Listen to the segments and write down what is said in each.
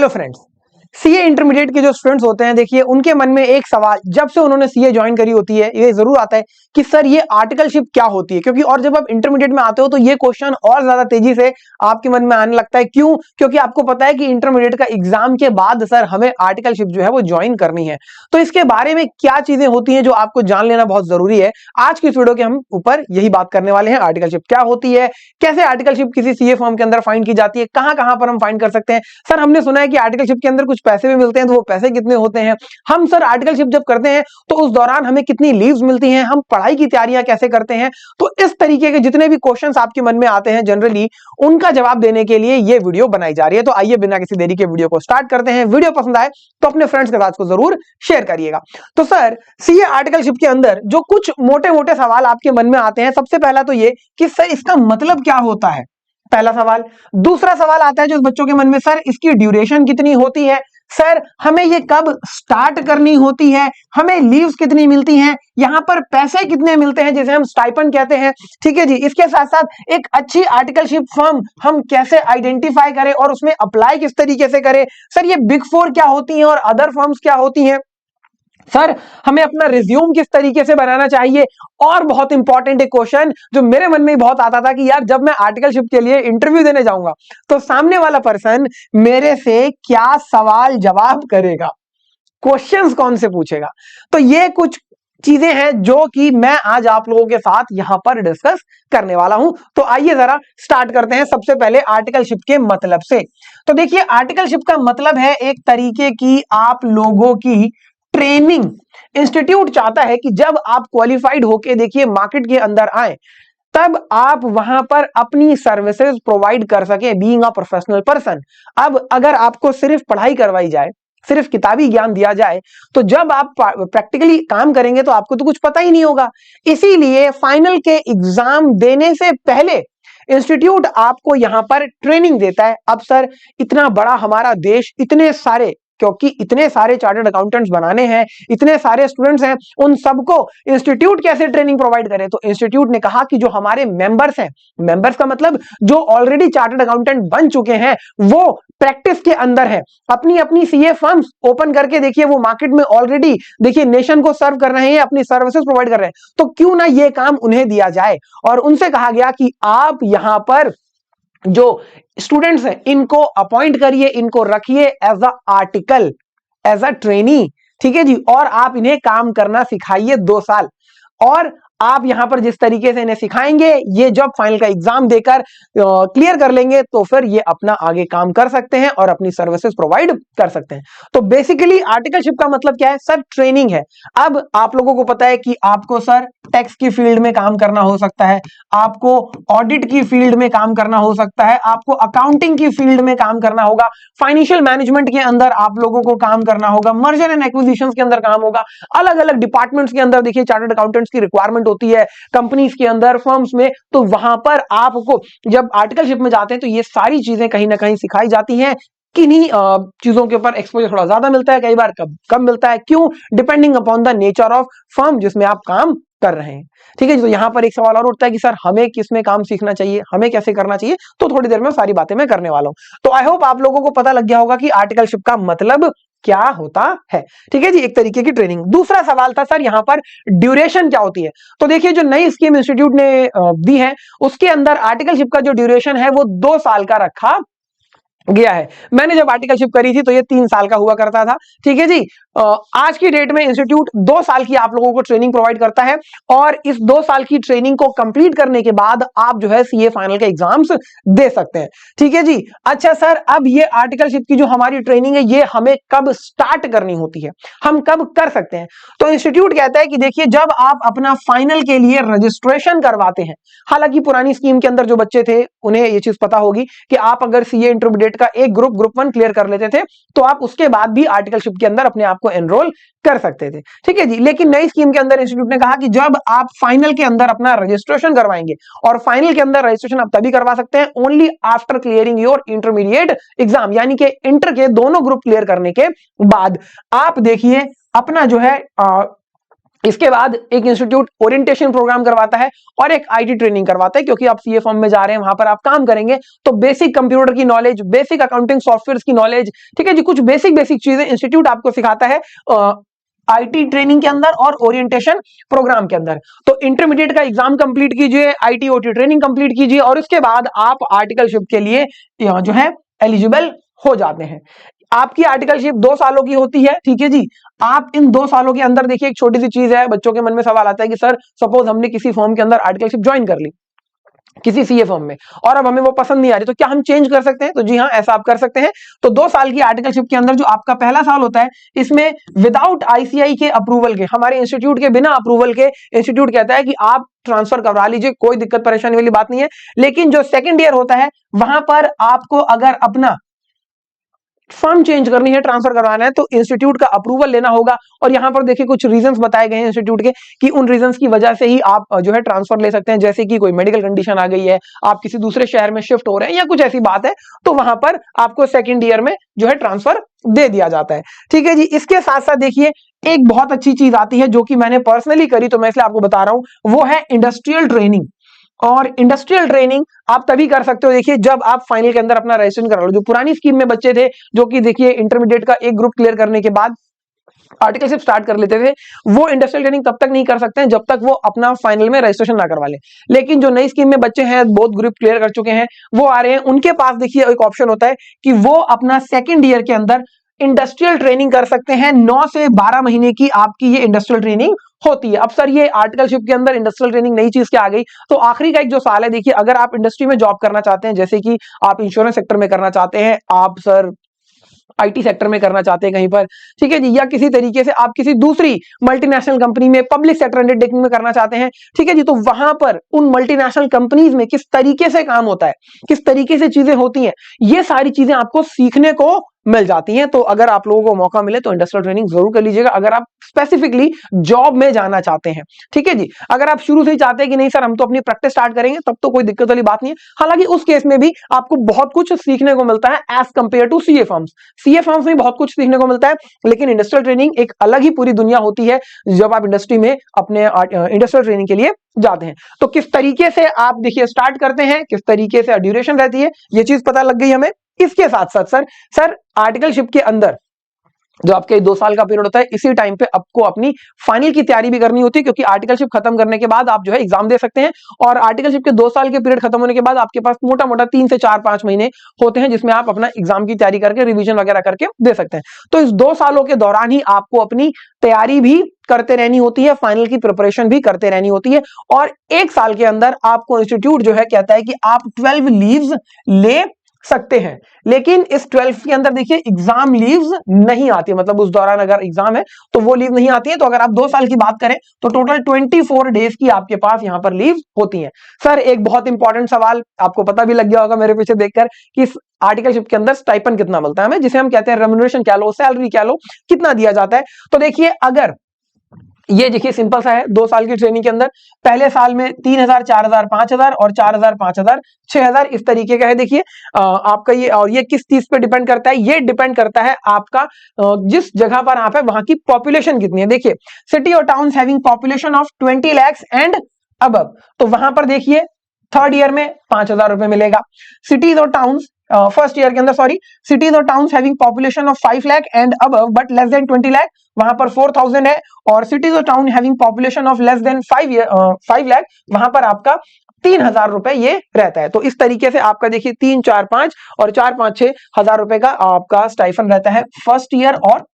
Hello friends, CA intermediate के जो students होते हैं, देखिए उनके मन में एक सवाल जब से उन्होंने सीए ज्वाइन करी होती है ये जरूर आता है कि सर ये आर्टिकलशिप क्या होती है। क्योंकि और जब आप इंटरमीडिएट में आते हो तो ये क्वेश्चन और ज्यादा तेजी से आपके मन में आने लगता है। क्यों? क्योंकि आपको पता है कि इंटरमीडिएट का एग्जाम के बाद सर हमें आर्टिकलशिप जो है वो ज्वाइन करनी है। तो इसके बारे में क्या चीजें होती हैं जो आपको जान लेना बहुत जरूरी है। आज की इस वीडियो के हम ऊपर यही बात करने वाले हैं। आर्टिकलशिप क्या होती है, कैसे आर्टिकलशिप किसी सीए फॉर्म के अंदर फाइंड की जाती है, कहां कहां पर हम फाइंड कर सकते हैं। सर हमने सुना है कि आर्टिकलशिप के अंदर कुछ पैसे भी मिलते हैं, तो वो पैसे कितने होते हैं। हम सर आर्टिकलशिप जब करते हैं तो उस दौरान हमें कितनी लीव्स मिलती हैं, हम पढ़ाई की तैयारियां कैसे करते हैं। तो इस तरीके के जितने भी क्वेश्चंस आपके मन में आते हैं जनरली, उनका जवाब देने के लिए ये वीडियो बनाई जा रही है। तो आइए बिना किसी देरी के वीडियो को स्टार्ट करते हैं। वीडियो पसंद आए तो अपने फ्रेंड्स के साथ को जरूर शेयर करिएगा। तो सर सीए आर्टिकलशिप के अंदर जो कुछ मोटे मोटे सवाल आपके मन में आते हैं, सबसे पहला तो ये कि सर इसका मतलब क्या होता है, पहला सवाल। दूसरा सवाल आता है जो बच्चों के मन में, सर इसकी ड्यूरेशन कितनी होती है, सर हमें ये कब स्टार्ट करनी होती है, हमें लीव्स कितनी मिलती हैं, यहां पर पैसे कितने मिलते हैं जिसे हम स्टाइपेंड कहते हैं। ठीक है जी। इसके साथ साथ एक अच्छी आर्टिकलशिप फर्म हम कैसे आइडेंटिफाई करें और उसमें अप्लाई किस तरीके से करें। सर ये बिग फोर क्या होती हैं और अदर फर्म्स क्या होती हैं। सर हमें अपना रिज्यूम किस तरीके से बनाना चाहिए। और बहुत इंपॉर्टेंट एक क्वेश्चन जो मेरे मन में बहुत आता था कि यार जब मैं आर्टिकलशिप के लिए इंटरव्यू देने जाऊंगा तो सामने वाला पर्सन मेरे से क्या सवाल जवाब करेगा, क्वेश्चंस कौन से पूछेगा। तो ये कुछ चीजें हैं जो कि मैं आज आप लोगों के साथ यहां पर डिस्कस करने वाला हूं। तो आइए जरा स्टार्ट करते हैं सबसे पहले आर्टिकलशिप के मतलब से। तो देखिए आर्टिकलशिप का मतलब है एक तरीके की आप लोगों की ट्रेनिंग। इंस्टीट्यूट चाहता है कि जब आप क्वालिफाइड होके देखिए मार्केट के अंदर आए तब आप वहां पर अपनी सर्विसेज प्रोवाइड कर सके बीइंग अ प्रोफेशनल पर्सन। अब अगर आपको सिर्फ पढ़ाई करवाई जाए, सिर्फ किताबी ज्ञान दिया जाए, तो जब आप प्रैक्टिकली काम करेंगे तो आपको तो कुछ पता ही नहीं होगा। इसीलिए फाइनल के एग्जाम देने से पहले इंस्टीट्यूट आपको यहां पर ट्रेनिंग देता है। अब सर इतना बड़ा हमारा देश, इतने सारे, क्योंकि इतने सारे चार्टर्ड अकाउंटेंट्स बनाने हैं, इतने सारे स्टूडेंट्स हैं, उन सबको इंस्टीट्यूट कैसे ट्रेनिंग प्रोवाइड करे। तो इंस्टीट्यूट ने कहा कि जो हमारे मेंबर्स हैं, मेंबर्स का मतलब जो ऑलरेडी चार्टर्ड अकाउंटेंट बन चुके हैं, वो प्रैक्टिस के अंदर है, अपनी अपनी सीए फर्म्स ओपन करके देखिए वो मार्केट में ऑलरेडी देखिए नेशन को सर्व कर रहे हैं, अपनी सर्विसेज प्रोवाइड कर रहे हैं। तो क्यों ना ये काम उन्हें दिया जाए। और उनसे कहा गया कि आप यहां पर जो स्टूडेंट्स हैं इनको अपॉइंट करिए, इनको रखिए as a article, as a trainee. ठीक है जी। और आप इन्हें काम करना सिखाइए 2 साल। और आप यहां पर जिस तरीके से इन्हें सिखाएंगे, ये जब फाइनल का एग्जाम देकर क्लियर कर लेंगे तो फिर ये अपना आगे काम कर सकते हैं और अपनी सर्विसेज प्रोवाइड कर सकते हैं। तो बेसिकली आर्टिकलशिप का मतलब क्या है सर, ट्रेनिंग है। अब आप लोगों को पता है कि आपको सर टैक्स की फील्ड में काम करना हो सकता है, आपको ऑडिट की फील्ड में काम करना हो सकता है, आपको अकाउंटिंग की फील्ड में काम करना होगा, फाइनेंशियल मैनेजमेंट के अंदर आप लोगों को काम करना होगा, मर्जर एंड एक्विजिशंस के अंदर काम होगा, अलग अलग डिपार्टमेंट्स के अंदर देखिए चार्टर्ड अकाउंटेंट्स की रिक्वायरमेंट होती है, कंपनीज के अंदर, फर्म्स में। तो वहां पर आपको जब आर्टिकलशिप में जाते हैं तो ये सारी चीजें कहीं ना कहीं सिखाई जाती हैं। किन्हीं चीजों के ऊपर एक्सपोजर थोड़ा ज्यादा मिलता है, कई बार कम मिलता है। क्यों? Depending upon the nature of firm जिसमें आप काम कर रहे हैं। ठीक है जी। तो यहां पर एक सवाल और उठता है कि सर हमें किसमें काम सीखना चाहिए, हमें कैसे करना चाहिए। तो थोड़ी देर में सारी बातें मैं करने वाला हूं। तो आई होप आप लोगों को पता लग गया होगा कि आर्टिकलशिप का मतलब क्या होता है। ठीक है जी, एक तरीके की ट्रेनिंग। दूसरा सवाल था सर यहां पर ड्यूरेशन क्या होती है। तो देखिए जो नई स्कीम इंस्टीट्यूट ने दी है उसके अंदर आर्टिकलशिप का जो ड्यूरेशन है वो 2 साल का रखा गया है। मैंने जब आर्टिकलशिप करी थी तो ये 3 साल का हुआ करता था। ठीक है जी। आज की डेट में इंस्टीट्यूट 2 साल की आप लोगों को ट्रेनिंग प्रोवाइड करता है और इस 2 साल की ट्रेनिंग को कंप्लीट करने के बाद आप जो है सीए फाइनल के एग्जाम्स दे सकते हैं। ठीक है जी। अच्छा सर अब ये आर्टिकलशिप की जो हमारी ट्रेनिंग है ये हमें कब स्टार्ट करनी होती है, हम कब कर सकते हैं। तो इंस्टीट्यूट कहता है कि देखिए जब आप अपना फाइनल के लिए रजिस्ट्रेशन करवाते हैं, हालांकि पुरानी स्कीम के अंदर जो बच्चे थे उन्हें ये चीज पता होगी कि आप अगर सीए इंटरमीडिएट का एक ग्रुप 1 क्लियर कर लेते थे तो आप उसके बाद भी आर्टिकलशिप के अंदर अपने आप को एनरोल कर सकते थे। ठीक है जी। लेकिन नई स्कीम के अंदर इंस्टीट्यूट ने कहा कि जब आप फाइनल के अंदर अपना रजिस्ट्रेशन करवाएंगे, और फाइनल के अंदर रजिस्ट्रेशन आप तभी करवा सकते हैं only after clearing your intermediate exam, यानी कि इंटर के दोनों ग्रुप क्लियर करने के बाद। आप देखिए अपना जो है इसके बाद एक इंस्टीट्यूट ओरिएंटेशन प्रोग्राम करवाता है और एक आईटी ट्रेनिंग करवाता है, क्योंकि आप सीए फॉर्म में जा रहे हैं, वहां पर आप काम करेंगे, तो बेसिक कंप्यूटर की नॉलेज, बेसिक अकाउंटिंग सॉफ्टवेयर की नॉलेज, ठीक है जी, कुछ बेसिक चीजें इंस्टीट्यूट आपको सिखाता है आईटी ट्रेनिंग के अंदर और ओरिएंटेशन प्रोग्राम के अंदर। तो इंटरमीडिएट का एग्जाम कंप्लीट कीजिए, आईटी ओटी ट्रेनिंग कंप्लीट कीजिए और उसके बाद आप आर्टिकलशिप के लिए जो है एलिजिबल हो जाते हैं। आपकी आर्टिकलशिप 2 सालों की होती है, ठीक है जी। आप इन 2 सालों के अंदर देखिए, एक छोटी सी चीज है, बच्चों के मन में सवाल आता है कि सर सपोज हमने किसी फॉर्म के अंदर आर्टिकलशिप ज्वाइन कर ली किसी सीए फॉर्म में और अब हमें वो पसंद नहीं आ रही, तो क्या हम चेंज कर सकते हैं? तो जी हाँ, ऐसा आप कर सकते हैं। तो 2 साल की आर्टिकलशिप के अंदर जो आपका पहला साल होता है, इसमें विदाउट आईसीआई के अप्रूवल के, हमारे इंस्टीट्यूट के बिना अप्रूवल के, इंस्टीट्यूट कहता है कि आप ट्रांसफर करवा लीजिए, कोई दिक्कत परेशानी वाली बात नहीं है। लेकिन जो सेकेंड ईयर होता है, वहां पर आपको अगर अपना फर्म चेंज करनी है, ट्रांसफर करवाना है, तो इंस्टीट्यूट का अप्रूवल लेना होगा। और यहां पर देखिए कुछ रीजंस बताए गए हैं इंस्टीट्यूट के कि उन रीजंस की वजह से ही आप जो है ट्रांसफर ले सकते हैं, जैसे कि कोई मेडिकल कंडीशन आ गई है, आप किसी दूसरे शहर में शिफ्ट हो रहे हैं या कुछ ऐसी बात है, तो वहां पर आपको सेकेंड ईयर में जो है ट्रांसफर दे दिया जाता है, ठीक है जी। इसके साथ साथ देखिए एक बहुत अच्छी चीज आती है जो कि मैंने पर्सनली करी, तो मैं इसलिए आपको बता रहा हूं, वो है इंडस्ट्रियल ट्रेनिंग। और इंडस्ट्रियल ट्रेनिंग आप तभी कर सकते हो, देखिए, जब आप फाइनल के अंदर अपना रजिस्ट्रेशन करा लो। जो पुरानी स्कीम में बच्चे थे जो कि देखिए इंटरमीडिएट का एक ग्रुप क्लियर करने के बाद आर्टिकलशिप स्टार्ट कर लेते थे, वो इंडस्ट्रियल ट्रेनिंग तब तक नहीं कर सकते हैं जब तक वो अपना फाइनल में रजिस्ट्रेशन ना करवा ले। लेकिन जो नई स्कीम में बच्चे हैं, बोथ ग्रुप क्लियर कर चुके हैं, वो आ रहे हैं, उनके पास देखिए एक ऑप्शन होता है कि वो अपना सेकेंड ईयर के अंदर इंडस्ट्रियल ट्रेनिंग कर सकते हैं। 9 से 12 महीने की आपकी ये इंडस्ट्रियल ट्रेनिंग होती है। अब सर ये आर्टिकलशिप के अंदर इंडस्ट्रियल ट्रेनिंग नई चीज क्या आ गई? तो आखिरी का एक जो साल है, देखिए अगर आप इंडस्ट्री में जॉब करना चाहते हैं, जैसे कि आप इंश्योरेंस सेक्टर में करना चाहते हैं, आप सर आईटी सेक्टर में करना चाहते हैं कहीं पर, ठीक है जी, या किसी तरीके से आप किसी दूसरी मल्टीनेशनल कंपनी में पब्लिक सेक्टर अंडरटेकिंग में करना चाहते हैं, ठीक है जी, तो वहां पर उन मल्टीनेशनल कंपनीज में किस तरीके से काम होता है, किस तरीके से चीजें होती हैं, ये सारी चीजें आपको सीखने को मिल जाती हैं। तो अगर आप लोगों को मौका मिले तो इंडस्ट्रियल ट्रेनिंग जरूर कर लीजिएगा, अगर आप स्पेसिफिकली जॉब में जाना चाहते हैं, ठीक है जी। अगर आप शुरू से ही चाहते हैं कि नहीं सर हम तो अपनी प्रैक्टिस स्टार्ट करेंगे, तब तो कोई दिक्कत वाली बात नहीं है। हालांकि उस केस में भी आपको बहुत कुछ सीखने को मिलता है as compare to CA forms. CA forms में बहुत कुछ सीखने को मिलता है, लेकिन इंडस्ट्रियल ट्रेनिंग एक अलग ही पूरी दुनिया होती है जब आप इंडस्ट्री में अपने इंडस्ट्रियल ट्रेनिंग के लिए जाते हैं। तो किस तरीके से आप देखिए स्टार्ट करते हैं, किस तरीके से ड्यूरेशन रहती है, ये चीज पता लग गई हमें। इसके साथ साथ सर आर्टिकलशिप के अंदर जो आपके 2 साल का पीरियड होता है, इसी टाइम पे आपको अपनी फाइनल की तैयारी भी करनी होती है, क्योंकि आर्टिकलशिप खत्म करने के बाद आप जो है एग्जाम दे सकते हैं। और आर्टिकलशिप के 2 साल के पीरियड खत्म होने के बाद आपके पास मोटा मोटा 3 से 4-5 महीने होते हैं जिसमें आप अपना एग्जाम की तैयारी करके रिवीजन वगैरह करके दे सकते हैं। तो इस 2 सालों के दौरान ही आपको अपनी तैयारी भी करते रहनी होती है, फाइनल की प्रिपरेशन भी करते रहनी होती है। और 1 साल के अंदर आपको इंस्टीट्यूट जो है कहता है कि आप 12 लीव्स ले सकते हैं। लेकिन इस 12 के अंदर देखिए एग्जाम लीव्स नहीं आती है, मतलब उस दौरान अगर एग्जाम है तो वो लीव नहीं आती है। तो अगर आप 2 साल की बात करें तो टोटल 24 डेज की आपके पास यहां पर लीव होती है। सर एक बहुत इंपॉर्टेंट सवाल आपको पता भी लग गया होगा मेरे पीछे देखकर कि इस आर्टिकलशिप के अंदर स्टाइपेंड कितना मिलता है हमें, जिसे हम कहते हैं रेम्यूनरेशन कह लो, सैलरी कह लो, कितना दिया जाता है। तो देखिए अगर ये देखिए सिंपल सा है, 2 साल की ट्रेनिंग के अंदर पहले साल में 3000, 4000, 5000 और 4000, 5000, 6000 इस तरीके का है। देखिए आपका ये, और ये किस चीज पे डिपेंड करता है? ये डिपेंड करता है आपका जिस जगह पर आप है वहां की पॉपुलेशन कितनी है। देखिए सिटी और towns having population of 20 lakhs and above, तो वहां पर देखिए थर्ड ईयर में 5000 रुपए मिलेगा। सिटीज और टाउन्स फर्स्ट ईयर के अंदर, सॉरी, सिटीज और towns having population of 5 lakh and above but less than 20 lakh, वहां पर 4000 है। और सिटीज और town having population of less than 5 lakh, वहां पर आपका 3000 रुपए ये रहता है। तो इस तरीके से आपका देखिए 3, 4, 5 और 4, 5, 6 हजार रुपए का आपका स्टाइफन रहता है फर्स्ट ईयर और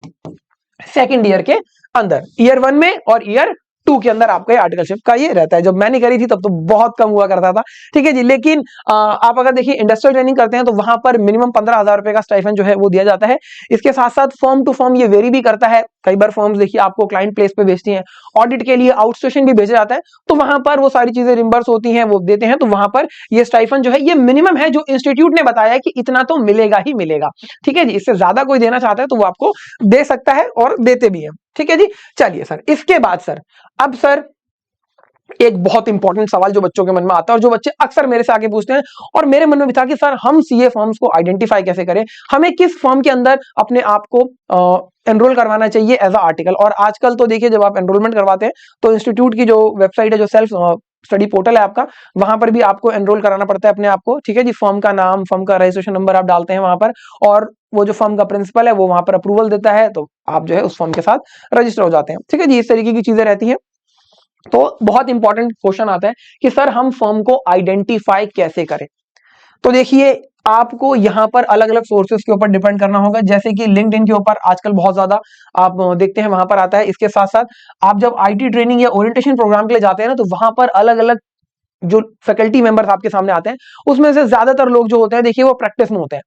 सेकेंड ईयर के अंदर, ईयर 1 में और ईयर 2 के अंदर आपका आर्टिकलशिप का ये रहता है। जब मैंने करी थी तब तो बहुत कम हुआ करता था, ठीक है जी। लेकिन आप अगर देखिए इंडस्ट्रियल ट्रेनिंग करते हैं तो वहां पर मिनिमम 15,000 रुपए का स्टाइफन जो है वो दिया जाता है। इसके साथ साथ फर्म टू फर्म ये वेरी भी करता है। कई बार फर्म्स देखिए आपको क्लाइंट प्लेस पे भेजती हैं, ऑडिट के लिए आउटस्टेशन भी भेजा जाता है, तो वहां पर वो सारी चीजें रिम्बर्स होती हैं, वो देते हैं। तो वहां पर ये स्टाइफन जो है ये मिनिमम है जो इंस्टीट्यूट ने बताया है कि इतना तो मिलेगा ही मिलेगा, ठीक है जी। इससे ज्यादा कोई देना चाहता है तो वो आपको दे सकता है और देते भी है, ठीक है जी। चलिए सर, इसके बाद सर अब सर एक बहुत इंपॉर्टेंट सवाल जो बच्चों के मन में आता है और जो बच्चे अक्सर मेरे से आके पूछते हैं और मेरे मन में भी था कि सर हम सीए फर्म्स को आइडेंटिफाई कैसे करें, हमें किस फर्म के अंदर अपने आप को एनरोल करवाना चाहिए एज अ आर्टिकल। और आजकल तो देखिए जब आप एनरोलमेंट करवाते हैं तो इंस्टीट्यूट की जो वेबसाइट है, जो सेल्फ स्टडी पोर्टल है आपका, वहां पर भी आपको एनरोल कराना पड़ता है अपने आप को, ठीक है जी। फर्म का नाम, फर्म का रजिस्ट्रेशन नंबर आप डालते हैं वहां पर, और वो जो फर्म का प्रिंसिपल है वो वहां पर अप्रूवल देता है, तो आप जो है उस फर्म के साथ रजिस्टर हो जाते हैं, ठीक है जी। इस तरीके की चीजें रहती हैं। तो बहुत इंपॉर्टेंट क्वेश्चन आता है कि सर हम फर्म को आइडेंटिफाई कैसे करें। तो देखिए आपको यहां पर अलग अलग सोर्सेज के ऊपर डिपेंड करना होगा, जैसे कि लिंक्डइन के ऊपर आजकल बहुत ज्यादा आप देखते हैं वहां पर आता है। इसके साथ साथ आप जब आईटी ट्रेनिंग या ओरिएंटेशन प्रोग्राम के लिए जाते हैं ना, तो वहां पर अलग अलग जो फैकल्टी मेंबर्स आपके सामने आते हैं, उसमें से ज्यादातर लोग जो होते हैं देखिए वो प्रैक्टिस में होते हैं,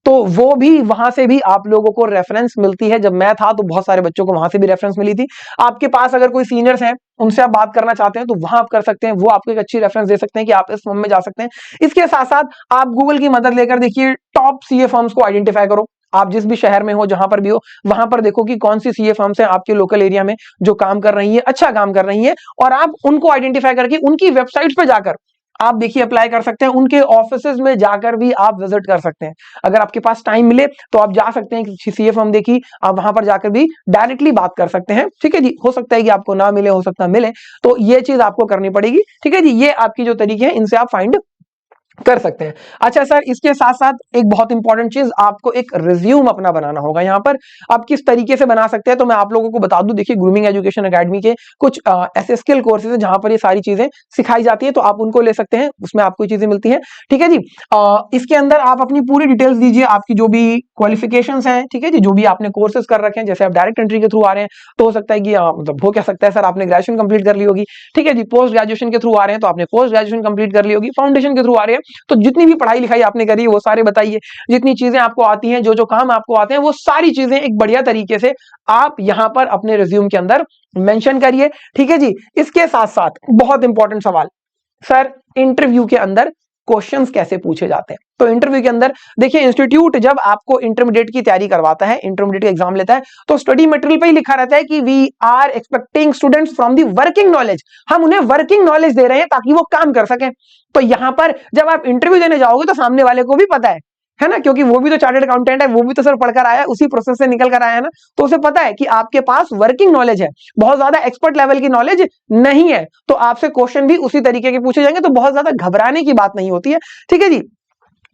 तो वो भी वहां से भी आप लोगों को रेफरेंस मिलती है। जब मैं था तो बहुत सारे बच्चों को वहां से भी रेफरेंस मिली थी। आपके पास अगर कोई सीनियर्स हैं, उनसे आप बात करना चाहते हैं तो वहां आप कर सकते हैं, वो आपको एक अच्छी रेफरेंस दे सकते हैं कि आप इस फर्म में जा सकते हैं। इसके साथ साथ आप गूगल की मदद लेकर देखिए टॉप सीए फर्म्स को आइडेंटिफाई करो। आप जिस भी शहर में हो, जहां पर भी हो, वहां पर देखो कि कौन सी सीए फर्म्स हैं आपके लोकल एरिया में जो काम कर रही है, अच्छा काम कर रही है, और आप उनको आइडेंटिफाई करके उनकी वेबसाइट पर जाकर आप देखिए अप्लाई कर सकते हैं। उनके ऑफिसेज में जाकर भी आप विजिट कर सकते हैं। अगर आपके पास टाइम मिले तो आप जा सकते हैं कि सीए फर्म देखी, आप वहां पर जाकर भी डायरेक्टली बात कर सकते हैं, ठीक है जी। हो सकता है कि आपको ना मिले, हो सकता है मिले, तो ये चीज आपको करनी पड़ेगी, ठीक है जी। ये आपकी जो तरीके हैं इनसे आप फाइंड कर सकते हैं। अच्छा सर, इसके साथ साथ एक बहुत इंपॉर्टेंट चीज, आपको एक रिज्यूम अपना बनाना होगा। यहाँ पर आप किस तरीके से बना सकते हैं तो मैं आप लोगों को बता दूं। देखिए ग्रूमिंग एजुकेशन एकेडमी के कुछ ऐसे स्किल कोर्सेज हैं जहां पर ये सारी चीजें सिखाई जाती है, तो आप उनको ले सकते हैं, उसमें आपको चीजें मिलती हैं, ठीक है जी। इसके अंदर आप अपनी पूरी डिटेल्स दीजिए, आपकी जो भी क्वालिफिकेशंस हैं, ठीक है जी, जो भी आपने कोर्सेज कर रखे हैं। जैसे आप डायरेक्ट एंट्री के थ्रू आ रहे हैं तो हो सकता है कि मतलब हो क्या सकता है सर आपने ग्रेजुएशन कंप्लीट कर ली होगी, ठीक है जी। पोस्ट ग्रेजुएशन के थ्रू आ रहे हैं तो आपने पोस्ट ग्रेजुएशन कंप्लीट कर ली होगी। फाउंडेशन के थ्रू आ रहे हैं तो जितनी भी पढ़ाई लिखाई आपने करी है वो सारे बताइए, जितनी चीजें आपको आती हैं, जो जो काम आपको आते हैं, वो सारी चीजें एक बढ़िया तरीके से आप यहां पर अपने रिज्यूम के अंदर मेंशन करिए, ठीक है जी। इसके साथ साथ बहुत इंपॉर्टेंट सवाल, सर इंटरव्यू के अंदर क्वेश्चंस कैसे पूछे जाते हैं। तो इंटरव्यू के अंदर देखिए, इंस्टीट्यूट जब आपको इंटरमीडिएट की तैयारी करवाता है, इंटरमीडिएट का एग्जाम लेता है, तो स्टडी मटेरियल पे ही लिखा रहता है कि we are expecting students from the working knowledge. हम उन्हें वर्किंग नॉलेज दे रहे हैं ताकि वो काम कर सकें। तो यहां पर जब आप इंटरव्यू देने जाओगे तो सामने वाले को भी पता है ना, क्योंकि वो भी तो चार्टर्ड अकाउंटेंट है, वो भी तो सर पढ़कर आया है, उसी प्रोसेस से निकल कर आया है ना, तो उसे पता है कि आपके पास वर्किंग नॉलेज है, बहुत ज्यादा एक्सपर्ट लेवल की नॉलेज नहीं है। तो आपसे क्वेश्चन भी उसी तरीके के पूछे जाएंगे, तो बहुत ज्यादा घबराने की बात नहीं होती है, ठीक है जी।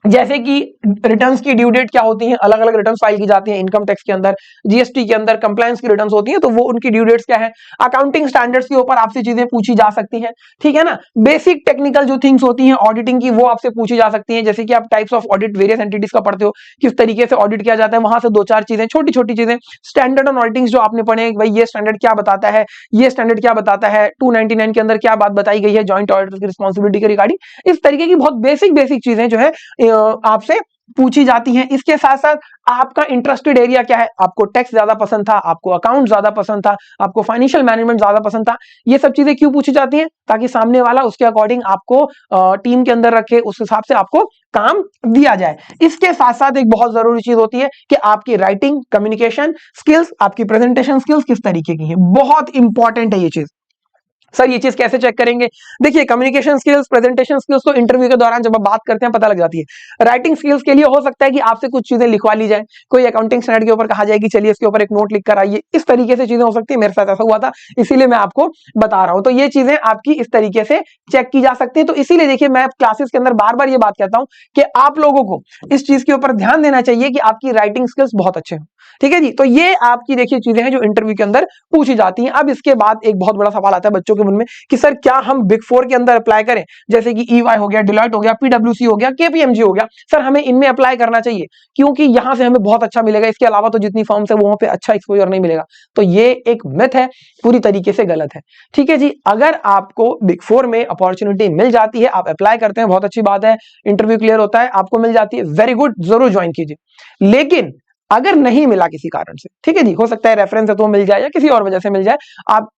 जैसे कि रिटर्न्स की ड्यू डेट क्या होती है, अलग अलग रिटर्न्स फाइल की जाती हैं इनकम टैक्स के अंदर, जीएसटी के अंदर कंप्लायंस की रिटर्न्स होती हैं, तो वो उनकी ड्यू डेट्स क्या है। अकाउंटिंग स्टैंडर्ड्स के ऊपर आपसे चीजें पूछी जा सकती हैं, ठीक है ना। बेसिक टेक्निकल जो थिंग्स होती हैं ऑडिटिंग की, वो आपसे पूछी जा सकती हैं। जैसे कि आप types of audit various entities का पढ़ते हो, किस तरीके से ऑडिट किया जाता है, वहां से दो चार चीजें, छोटी छोटी चीजें। स्टैंडर्ड ऑन ऑडिटिंग जो आपने पढ़े, भाई ये स्टैंडर्ड क्या बताता है, ये स्टैंडर्ड क्या बताता है, 299 के अंदर क्या बात बताई गई है जॉइंट ऑडिटर की रिस्पॉन्सिबिलिटी के रिगार्डिंग। इस तरीके की बहुत बेसिक बेसिक चीजें जो है आपसे पूछी जाती हैं। इसके साथ साथ आपका इंटरेस्टेड एरिया क्या है, आपको टैक्स ज्यादा पसंद था, आपको अकाउंट ज्यादा पसंद था, आपको फाइनेंशियल मैनेजमेंट ज्यादा पसंद था। ये सब चीजें क्यों पूछी जाती हैं, ताकि सामने वाला उसके अकॉर्डिंग आपको टीम के अंदर रखे, उस हिसाब से आपको काम दिया जाए। इसके साथ साथ एक बहुत जरूरी चीज होती है कि आपकी राइटिंग कम्युनिकेशन स्किल्स, आपकी प्रेजेंटेशन स्किल्स किस तरीके की है, बहुत इंपॉर्टेंट है ये चीज। सर ये चीज कैसे चेक करेंगे, देखिए कम्युनिकेशन स्किल्स, प्रेजेंटेशन स्किल्स तो इंटरव्यू के दौरान जब आप बात करते हैं पता लग जाती है। राइटिंग स्किल्स के लिए हो सकता है कि आपसे कुछ चीजें लिखवा ली जाए, कोई अकाउंटिंग स्टैंडर्ड के ऊपर कहा जाए कि चलिए इसके ऊपर एक नोट लिख कर आइए, इस तरीके से चीजें हो सकती है। मेरे साथ ऐसा हुआ था, इसीलिए मैं आपको बता रहा हूं। तो ये चीजें आपकी इस तरीके से चेक की जा सकती है। तो इसीलिए देखिए मैं क्लासेस के अंदर बार बार ये बात कहता हूं कि आप लोगों को इस चीज के ऊपर ध्यान देना चाहिए कि आपकी राइटिंग स्किल्स बहुत अच्छे हो, ठीक है जी। तो ये आपकी देखिए चीजें हैं जो इंटरव्यू के अंदर पूछी जाती हैं। अब इसके बाद एक बहुत बड़ा सवाल आता है बच्चों के मन में कि सर क्या हम बिग फोर के अंदर अप्लाई करें, जैसे कि ईवाई हो गया, डिलॉयट हो गया, पीडब्ल्यूसी हो गया, केपीएमजी हो गया, सर हमें इनमें अप्लाई करना चाहिए क्योंकि यहां से हमें बहुत अच्छा मिलेगा, इसके अलावा तो जितनी फर्म्स है वहां पे अच्छा एक्सपोजर नहीं मिलेगा। तो ये एक मिथ है, पूरी तरीके से गलत है, ठीक है जी। अगर आपको बिग फोर में अपॉर्चुनिटी मिल जाती है, आप अप्लाई करते हैं, बहुत अच्छी बात है, इंटरव्यू क्लियर होता है, आपको मिल जाती है, वेरी गुड, जरूर ज्वाइन कीजिए। लेकिन अगर नहीं मिला किसी कारण से, ठीक है जी, हो सकता है रेफरेंस है तो मिल जाए या किसी और वजह से मिल जाए, आप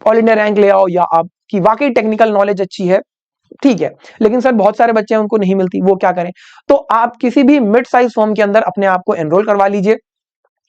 ऑल इंडिया रैंक ले आओ या आपकी वाकई टेक्निकल नॉलेज अच्छी है, ठीक है, लेकिन सर बहुत सारे बच्चे हैं उनको नहीं मिलती, वो क्या करें। तो आप किसी भी मिड साइज फर्म के अंदर अपने आप को एनरोल करवा लीजिए,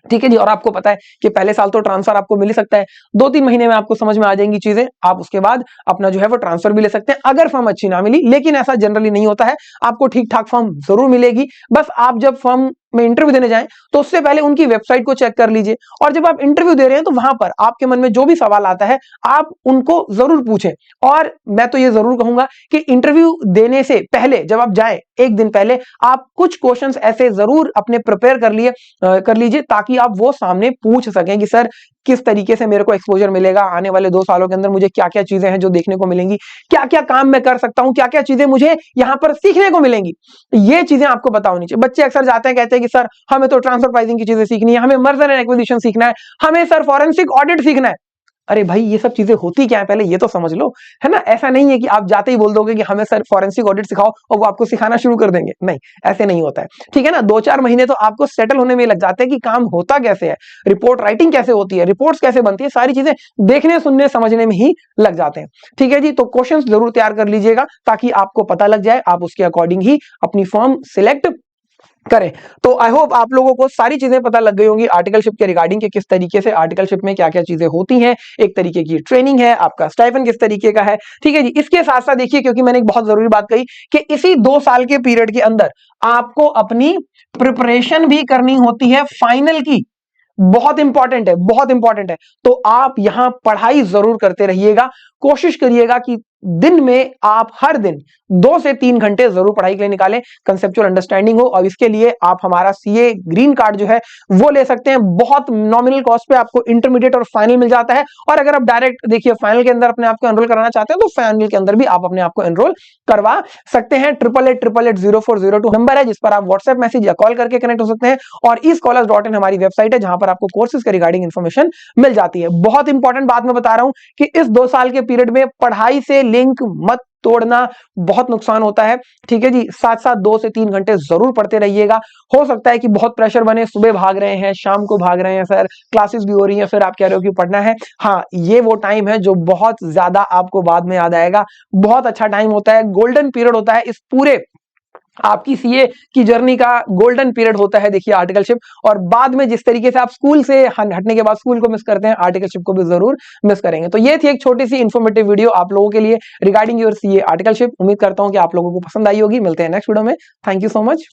ठीक है जी। और आपको पता है कि पहले साल तो ट्रांसफर आपको मिल ही सकता है, 2-3 महीने में आपको समझ में आ जाएंगी चीजें, आप उसके बाद अपना जो है वो ट्रांसफर भी ले सकते हैं अगर फर्म अच्छी ना मिली। लेकिन ऐसा जनरली नहीं होता है, आपको ठीक ठाक फर्म जरूर मिलेगी। बस आप जब फर्म में इंटरव्यू देने जाएं तो उससे पहले उनकी वेबसाइट को चेक कर लीजिए, और जब आप इंटरव्यू दे रहे हैं तो वहां पर आपके मन में जो भी सवाल आता है आप उनको जरूर पूछें। और मैं तो ये जरूर कहूंगा कि इंटरव्यू देने से पहले जब आप जाएं, एक दिन पहले आप कुछ क्वेश्चंस ऐसे जरूर अपने प्रिपेयर कर लीजिए, ताकि आप वो सामने पूछ सकें कि सर किस तरीके से मेरे को एक्सपोजर मिलेगा, आने वाले 2 सालों के अंदर मुझे क्या क्या चीजें हैं जो देखने को मिलेंगी, क्या क्या काम मैं कर सकता हूं, क्या क्या चीजें मुझे यहां पर सीखने को मिलेंगी। ये चीजें आपको पता होनी चाहिए। बच्चे अक्सर जाते हैं, कहते हैं कि सर हमें तो ट्रांसफर प्राइसिंग की चीजें सीखनी है, हमें मर्जर एंड एक्विजिशन सीखना है, हमें सर फॉरेंसिक ऑडिट सीखना है। अरे भाई ये सब चीजें होती क्या है पहले ये तो समझ लो, है ना। ऐसा नहीं है कि आप जाते ही बोल दोगे कि हमें सर फॉरेंसिक ऑडिट सिखाओ और वो आपको सिखाना शुरू कर देंगे, नहीं ऐसे नहीं होता है। ठीक है ना, 2-4 महीने तो आपको सेटल होने में लग जाते हैं कि काम होता कैसे है, रिपोर्ट राइटिंग कैसे होती है, रिपोर्ट्स कैसे बनती है, सारी चीजें देखने सुनने समझने में ही लग जाते हैं। ठीक है जी, तो क्वेश्चंस जरूर तैयार कर लीजिएगा ताकि आपको पता लग जाए, आप उसके अकॉर्डिंग ही अपनी फर्म सिलेक्ट करें। तो आई होप आप लोगों को सारी चीजें पता लग गई होंगी आर्टिकलशिप के रिगार्डिंग कि किस तरीके से आर्टिकलशिप में क्या क्या चीजें होती हैं, एक तरीके की ट्रेनिंग है, आपका स्टाइपेंड किस तरीके का है। ठीक है जी, इसके साथ साथ देखिए, क्योंकि मैंने एक बहुत जरूरी बात कही कि इसी 2 साल के पीरियड के अंदर आपको अपनी प्रिपरेशन भी करनी होती है फाइनल की, बहुत इंपॉर्टेंट है, बहुत इंपॉर्टेंट है। तो आप यहां पढ़ाई जरूर करते रहिएगा, कोशिश करिएगा कि दिन में आप हर दिन 2 से 3 घंटे जरूर पढ़ाई के लिए निकालें, कंसेप्चुअल अंडरस्टैंडिंग हो। और इसके लिए आप हमारा सीए ग्रीन कार्ड जो है वो ले सकते हैं, बहुत नॉमिनल कॉस्ट पे आपको इंटरमीडिएट और फाइनल मिल जाता है। और अगर आप डायरेक्ट देखिए फाइनल के अंदर अपने आप को एनरोल कराना चाहते हैं तो फाइनल के अंदर भी आप अपने आप को एनरोल करवा सकते हैं। 8888880402 नंबर है जिस पर आप व्हाट्सएप मैसेज या कॉल करके कनेक्ट हो सकते हैं। और eScholars.in हमारी वेबसाइट है जहां पर आपको कोर्सेज के रिगार्डिंग इंफॉर्मेशन मिल जाती है। बहुत इंपॉर्टेंट बात मैं बता रहा हूं कि इस 2 साल के पीरियड में पढ़ाई से लिंक मत तोड़ना, बहुत नुकसान होता है। ठीक है जी, साथ साथ 2 से 3 घंटे जरूर पढ़ते रहिएगा। हो सकता है कि बहुत प्रेशर बने, सुबह भाग रहे हैं, शाम को भाग रहे हैं, सर क्लासेस भी हो रही हैं, फिर आप कह रहे हो कि पढ़ना है। हाँ, ये वो टाइम है जो बहुत ज्यादा आपको बाद में याद आएगा। बहुत अच्छा टाइम होता है, गोल्डन पीरियड होता है, इस पूरे आपकी सीए की जर्नी का गोल्डन पीरियड होता है देखिए आर्टिकलशिप। और बाद में जिस तरीके से आप स्कूल से हटने के बाद स्कूल को मिस करते हैं, आर्टिकलशिप को भी जरूर मिस करेंगे। तो ये थी एक छोटी सी इंफॉर्मेटिव वीडियो आप लोगों के लिए रिगार्डिंग योर सीए आर्टिकलशिप। उम्मीद करता हूं कि आप लोगों को पसंद आई होगी। मिलते हैं नेक्स्ट वीडियो में। Thank you so much.